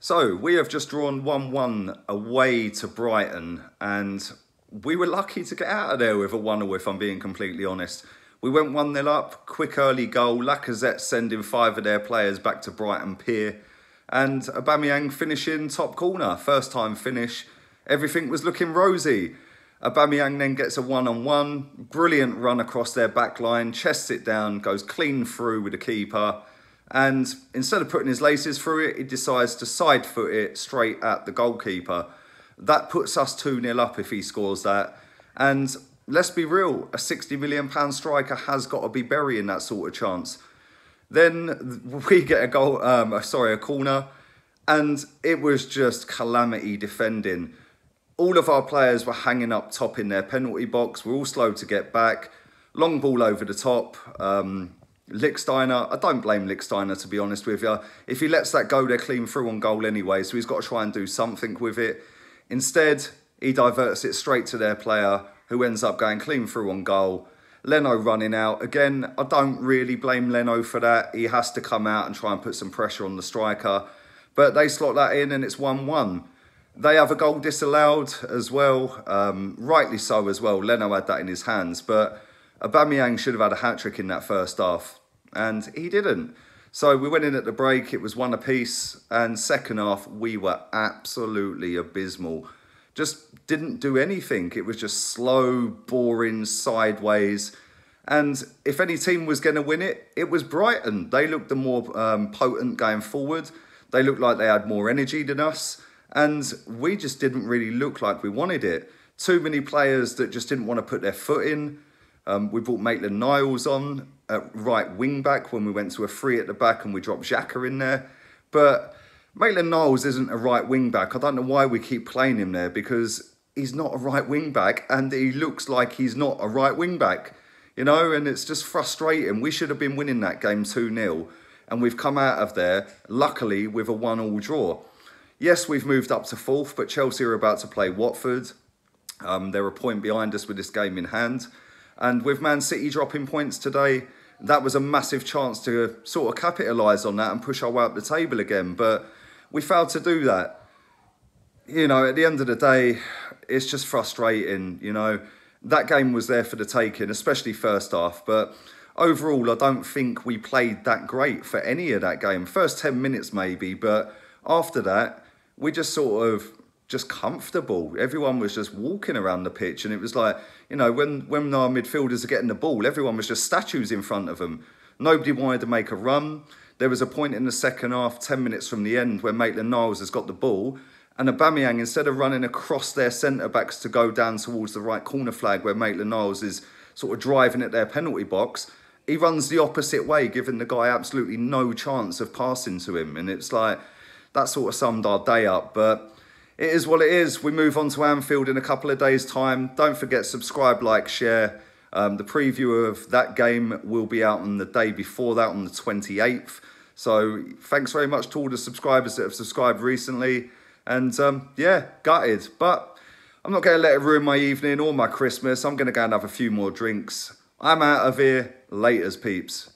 So we have just drawn 1-1 away to Brighton, and we were lucky to get out of there with a 1-0 if I'm being completely honest. We went 1-0 up, quick early goal, Lacazette sending 5 of their players back to Brighton Pier, and Aubameyang finishing top corner, first time finish. Everything was looking rosy. Aubameyang then gets a 1-on-1, brilliant run across their back line, chests it down, goes clean through with the keeper. And instead of putting his laces through it, he decides to side foot it straight at the goalkeeper. That puts us 2-0 up if he scores that. And let's be real, a £60 million striker has got to be burying that sort of chance. Then we get a corner, and it was just calamity defending. All of our players were hanging up top in their penalty box. We're all slow to get back. Long ball over the top. Lichtsteiner, I don't blame Lichtsteiner to be honest with you. If he lets that go, they're clean through on goal anyway, so he's got to try and do something with it. Instead, he diverts it straight to their player, who ends up going clean through on goal. Leno running out. Again, I don't really blame Leno for that. He has to come out and try and put some pressure on the striker. But they slot that in and it's 1-1. They have a goal disallowed as well, rightly so as well. Leno had that in his hands, but Aubameyang should have had a hat-trick in that first half, and he didn't. So we went in at the break, it was 1 apiece, and second half, we were absolutely abysmal. Just didn't do anything. It was just slow, boring, sideways. And if any team was going to win it, it was Brighton. They looked the more potent going forward. They looked like they had more energy than us, and we just didn't really look like we wanted it. Too many players that just didn't want to put their foot in. We brought Maitland-Niles on at right wing back when we went to a free at the back and we dropped Xhaka in there. But Maitland-Niles isn't a right wing back. I don't know why we keep playing him there, because he's not a right wing back and he looks like he's not a right wing back, you know, and it's just frustrating. We should have been winning that game 2-0 and we've come out of there, luckily, with a 1-1 draw. Yes, we've moved up to 4th, but Chelsea are about to play Watford. They're a point behind us with this game in hand. And with Man City dropping points today, that was a massive chance to sort of capitalise on that and push our way up the table again. But we failed to do that. You know, at the end of the day, it's just frustrating, you know. That game was there for the taking, especially first half. But overall, I don't think we played that great for any of that game. First 10 minutes maybe, but after that, we just sort of just comfortable. Everyone was just walking around the pitch, and it was like, you know, when our midfielders are getting the ball, everyone was just statues in front of them. Nobody wanted to make a run. There was a point in the second half, 10 minutes from the end, where Maitland-Niles has got the ball, and Aubameyang, instead of running across their centre-backs to go down towards the right corner flag where Maitland-Niles is sort of driving at their penalty box, he runs the opposite way, giving the guy absolutely no chance of passing to him. And it's like, that sort of summed our day up. But it is what it is. We move on to Anfield in a couple of days' time. Don't forget, subscribe, like, share. The preview of that game will be out on the day before that, on the 28th. So thanks very much to all the subscribers that have subscribed recently. And yeah, gutted. But I'm not going to let it ruin my evening or my Christmas. I'm going to go and have a few more drinks. I'm out of here. Laters, peeps.